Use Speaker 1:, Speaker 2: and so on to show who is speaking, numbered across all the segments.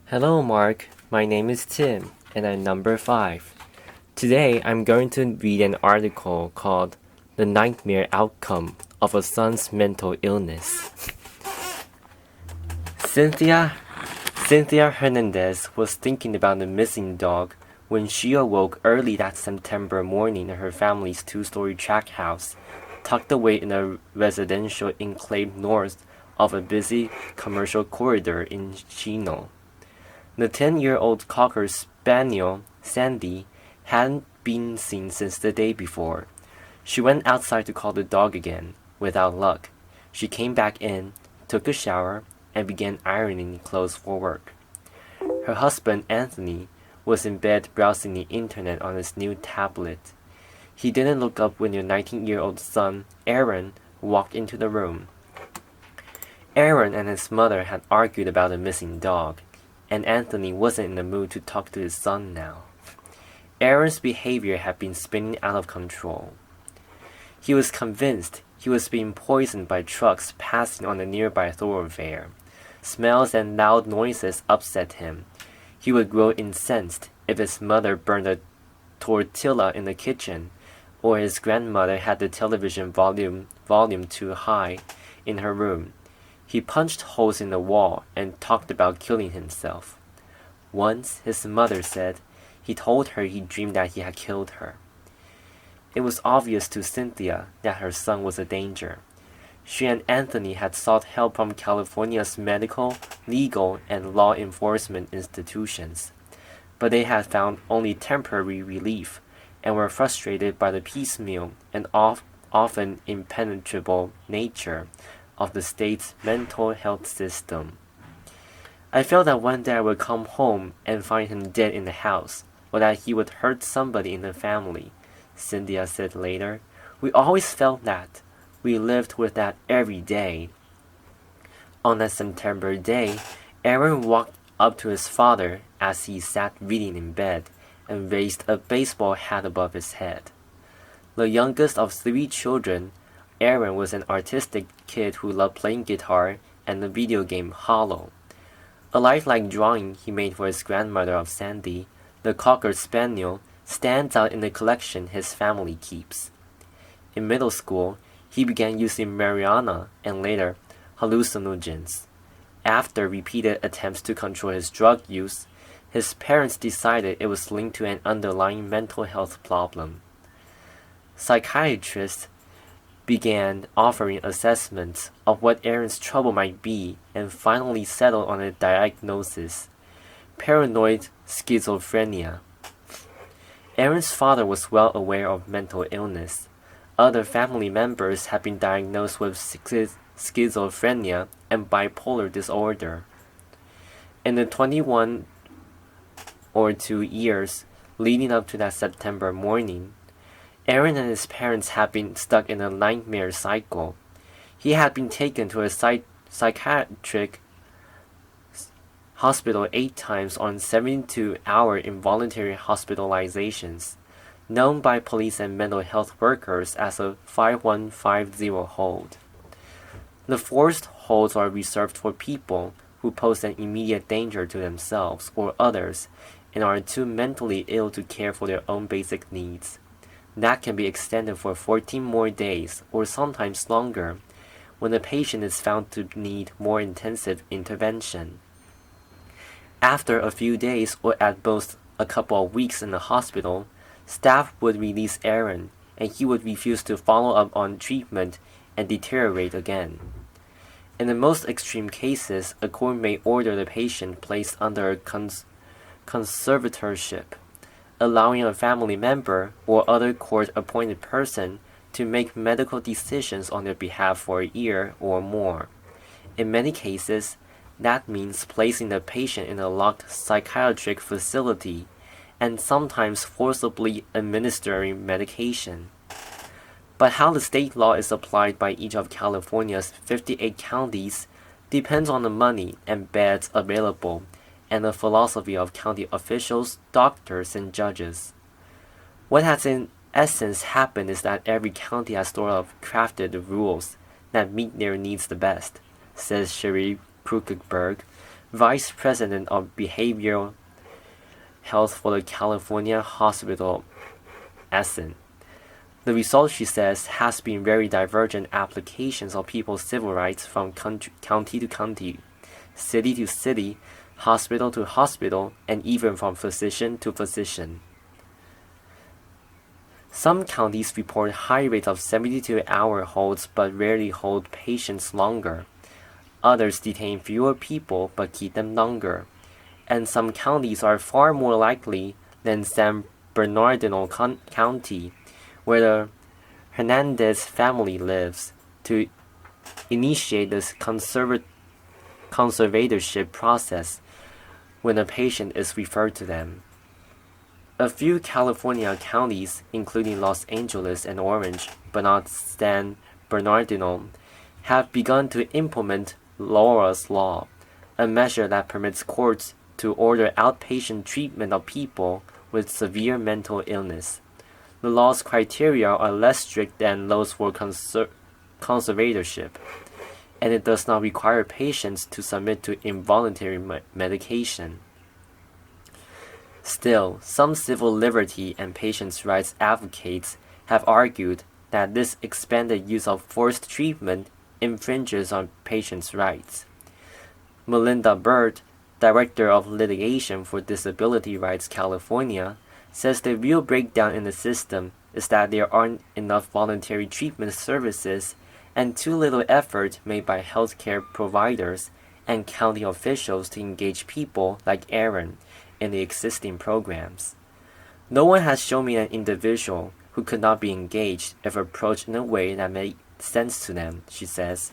Speaker 1: Hello, Mark. My name is Tim, and I'm number 5. Today, I'm going to read an article called The Nightmare Outcome of a Son's Mental Illness. Cynthia Hernandez was thinking about the missing dog when she awoke early that September morning in her family's two-story tract house, tucked away in a residential enclave north of a busy commercial corridor in Chino. The 10-year-old Cocker Spaniel, Sandy, hadn't been seen since the day before. She went outside to call the dog again, without luck. She came back in, took a shower, and began ironing clothes for work. Her husband, Anthony, was in bed browsing the internet on his new tablet. He didn't look up when your 19-year-old son, Aaron, walked into the room. Aaron and his mother had argued about the missing dog, and Anthony wasn't in the mood to talk to his son now. Aaron's behavior had been spinning out of control. He was convinced he was being poisoned by trucks passing on the nearby thoroughfare. Smells and loud noises upset him. He would grow incensed if his mother burned a tortilla in the kitchen, or his grandmother had the television volume too high in her room. He punched holes in the wall and talked about killing himself. Once, his mother said, he told her he dreamed that he had killed her. It was obvious to Cynthia that her son was a danger. She and Anthony had sought help from California's medical, legal, and law enforcement institutions, but they had found only temporary relief and were frustrated by the piecemeal and often impenetrable nature of the state's mental health system. I felt that one day I would come home and find him dead in the house, or that he would hurt somebody in the family, Cynthia said later. We always felt that. We lived with that every day. On that September day, Aaron walked up to his father as he sat reading in bed and raised a baseball hat above his head. The youngest of 3 children, Aaron was an artistic kid who loved playing guitar and the video game Hollow. A lifelike drawing he made for his grandmother of Sandy, the Cocker Spaniel, stands out in the collection his family keeps. In middle school, he began using marijuana and later hallucinogens. After repeated attempts to control his drug use, his parents decided it was linked to an underlying mental health problem. Psychiatrists began offering assessments of what Aaron's trouble might be and finally settled on a diagnosis: paranoid schizophrenia. Aaron's father was well aware of mental illness. Other family members had been diagnosed with schizophrenia and bipolar disorder. In the 21 or 2 years leading up to that September morning, Aaron and his parents had been stuck in a nightmare cycle. He had been taken to a psychiatric hospital 8 times on 72-hour involuntary hospitalizations, known by police and mental health workers as a 5150 hold. The forced holds are reserved for people who pose an immediate danger to themselves or others and are too mentally ill to care for their own basic needs. That can be extended for 14 more days or sometimes longer when the patient is found to need more intensive intervention. After a few days or at most a couple of weeks in the hospital, staff would release Aaron and he would refuse to follow up on treatment and deteriorate again. In the most extreme cases, a court may order the patient placed under conservatorship, allowing a family member or other court-appointed person to make medical decisions on their behalf for a year or more. In many cases, that means placing the patient in a locked psychiatric facility and sometimes forcibly administering medication. But how the state law is applied by each of California's 58 counties depends on the money and beds available and the philosophy of county officials, doctors, and judges. What has in essence happened is that every county has sort of crafted the rules that meet their needs the best, says Sherry Krukenberg, vice president of behavioral health for the California hospital Essen. The result, she says, has been very divergent applications of people's civil rights from county to county, city to city, hospital to hospital, and even from physician to physician. Some counties report high rates of 72-hour holds but rarely hold patients longer. Others detain fewer people but keep them longer. And some counties are far more likely than San Bernardino County, where the Hernandez family lives, to initiate this conservatorship process when a patient is referred to them. A few California counties, including Los Angeles and Orange, but not San Bernardino, have begun to implement Laura's Law, a measure that permits courts to order outpatient treatment of people with severe mental illness. The law's criteria are less strict than those for conservatorship, and it does not require patients to submit to involuntary medication. Still, some civil liberty and patients' rights advocates have argued that this expanded use of forced treatment infringes on patients' rights. Melinda Bird, Director of Litigation for Disability Rights California, says the real breakdown in the system is that there aren't enough voluntary treatment services and too little effort made by healthcare providers and county officials to engage people like Aaron in the existing programs. No one has shown me an individual who could not be engaged if approached in a way that made sense to them, she says.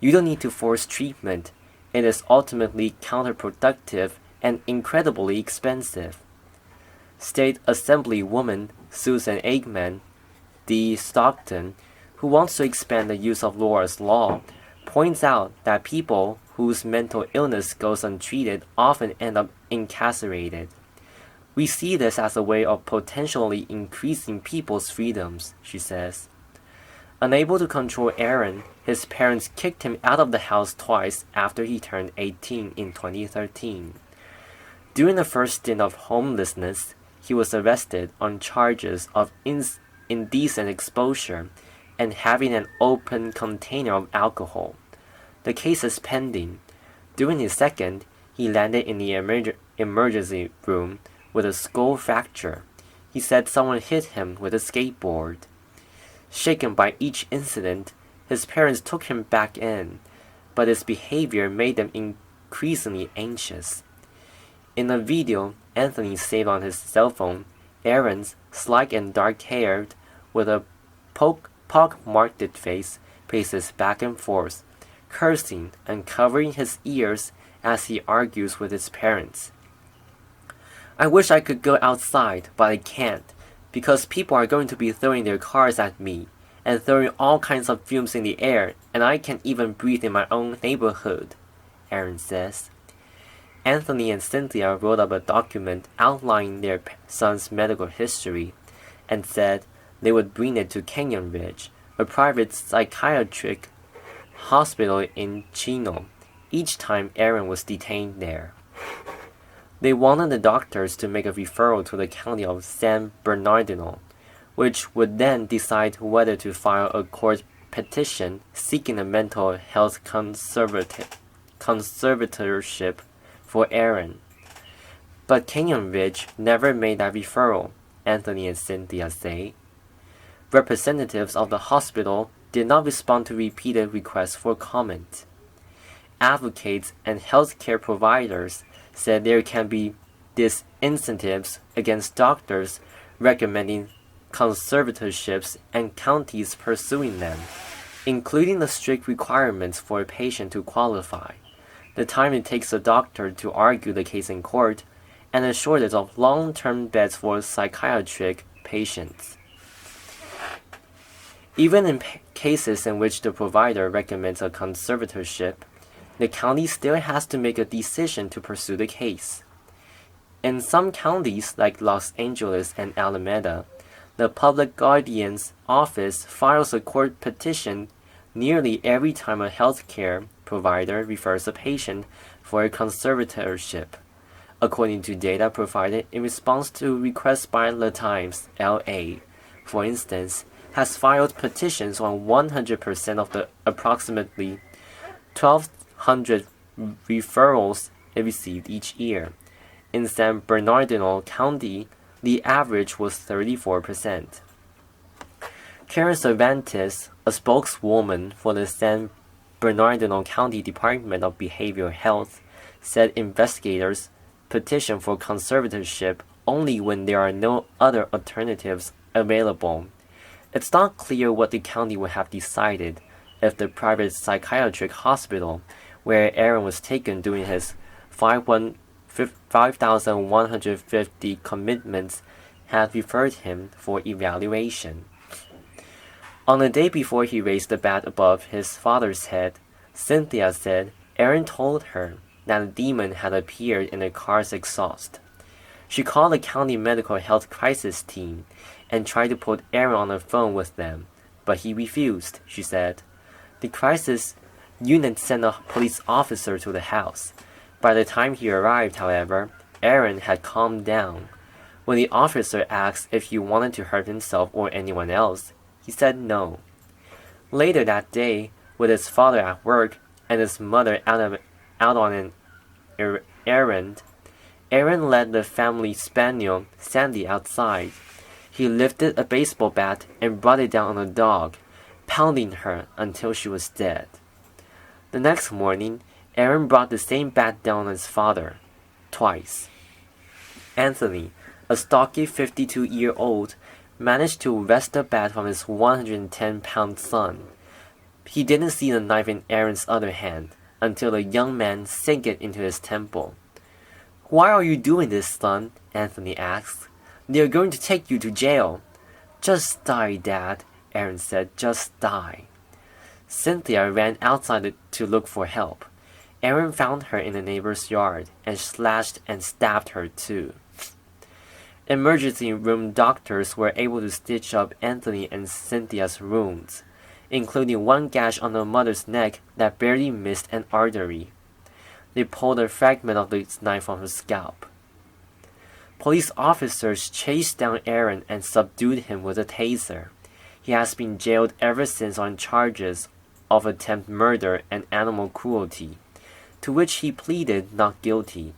Speaker 1: You don't need to force treatment. It is ultimately counterproductive and incredibly expensive. State Assemblywoman Susan Aikman D. Stockton, who wants to expand the use of Laura's Law, points out that people whose mental illness goes untreated often end up incarcerated. We see this as a way of potentially increasing people's freedoms, she says. Unable to control Aaron, his parents kicked him out of the house twice after he turned 18 in 2013. During the first stint of homelessness, he was arrested on charges of indecent exposure and having an open container of alcohol. The case is pending. During his second, he landed in the emergency room with a skull fracture. He said someone hit him with a skateboard. Shaken by each incident, his parents took him back in, but his behavior made them increasingly anxious. In a video Anthony saved on his cell phone, Aaron's slight and dark-haired, with a pock-marked face, paces back and forth, cursing and covering his ears as he argues with his parents. I wish I could go outside, but I can't, because people are going to be throwing their cars at me and throwing all kinds of fumes in the air, and I can't even breathe in my own neighborhood, Aaron says. Anthony and Cynthia wrote up a document outlining their son's medical history and said they would bring it to Canyon Ridge, a private psychiatric hospital in Chino, each time Aaron was detained there. They wanted the doctors to make a referral to the county of San Bernardino, which would then decide whether to file a court petition seeking a mental health conservatorship for Aaron. But Canyon Ridge never made that referral, Anthony and Cynthia say. Representatives of the hospital did not respond to repeated requests for comment. Advocates and healthcare providers said there can be disincentives against doctors recommending conservatorships and counties pursuing them, including the strict requirements for a patient to qualify, the time it takes a doctor to argue the case in court, and a shortage of long-term beds for psychiatric patients. Even in cases in which the provider recommends a conservatorship, the county still has to make a decision to pursue the case. In some counties, like Los Angeles and Alameda, the Public Guardian's office files a court petition nearly every time a healthcare provider refers a patient for a conservatorship, according to data provided in response to requests by The Times, LA, for instance, has filed petitions on 100% of the approximately 1,200 referrals it received each year. In San Bernardino County, the average was 34%. Karen Cervantes, a spokeswoman for the San Bernardino County Department of Behavioral Health, said investigators petition for conservatorship only when there are no other alternatives available. It's not clear what the county would have decided if the private psychiatric hospital where Aaron was taken during his 5,150 commitments had referred him for evaluation. On the day before he raised the bat above his father's head, Cynthia said Aaron told her that a demon had appeared in the car's exhaust. She called the county medical health crisis team and tried to put Aaron on the phone with them, but he refused, she said. The crisis unit sent a police officer to the house. By the time he arrived, however, Aaron had calmed down. When the officer asked if he wanted to hurt himself or anyone else, he said no. Later that day, with his father at work and his mother out on an errand, Aaron led the family spaniel, Sandy, outside. He lifted a baseball bat and brought it down on the dog, pounding her until she was dead. The next morning, Aaron brought the same bat down on his father, twice. Anthony, a stocky 52-year-old, managed to wrest the bat from his 110-pound son. He didn't see the knife in Aaron's other hand until the young man sank it into his temple. "Why are you doing this, son?" Anthony asked. "They're going to take you to jail." "Just die, Dad," Aaron said. "Just die." Cynthia ran outside to look for help. Aaron found her in a neighbor's yard and slashed and stabbed her too. Emergency room doctors were able to stitch up Anthony and Cynthia's wounds, including one gash on the mother's neck that barely missed an artery. They pulled a fragment of the knife from her scalp. Police officers chased down Aaron and subdued him with a taser. He has been jailed ever since on charges of attempted murder and animal cruelty, to which he pleaded not guilty.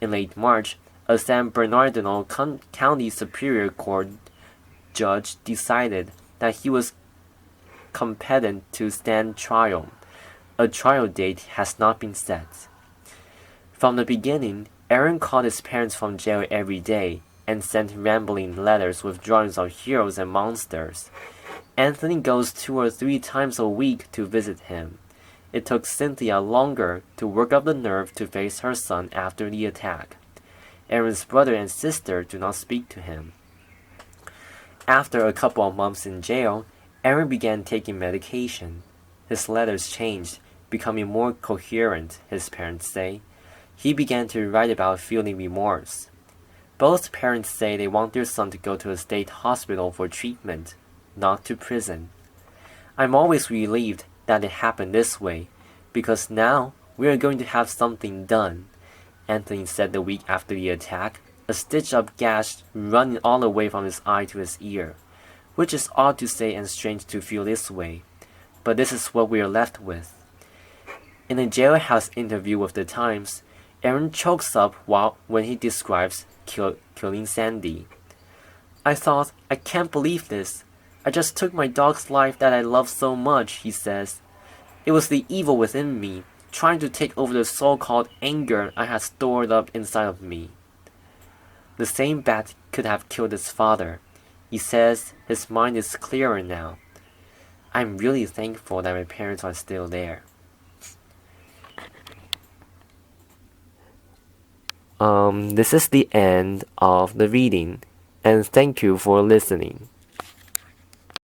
Speaker 1: In late March, a San Bernardino County Superior Court judge decided that he was competent to stand trial. A trial date has not been set. From the beginning, Aaron called his parents from jail every day and sent rambling letters with drawings of heroes and monsters. Anthony goes 2 or 3 times a week to visit him. It took Cynthia longer to work up the nerve to face her son after the attack. Aaron's brother and sister do not speak to him. After a couple of months in jail, Aaron began taking medication. His letters changed, becoming more coherent, his parents say. He began to write about feeling remorse. Both parents say they want their son to go to a state hospital for treatment, not to prison. "I'm always relieved that it happened this way, because now we are going to have something done," Anthony said the week after the attack, a stitched-up gash running all the way from his eye to his ear, which is odd to say and strange to feel this way, but this is what we are left with. In a jailhouse interview with The Times, Aaron chokes up when he describes killing Sandy. "I thought, I can't believe this. I just took my dog's life that I love so much," he says. "It was the evil within me, trying to take over the so-called anger I had stored up inside of me." The same bat could have killed his father. He says his mind is clearer now. "I'm really thankful that my parents are still there." This is the end of the reading, and thank you for listening.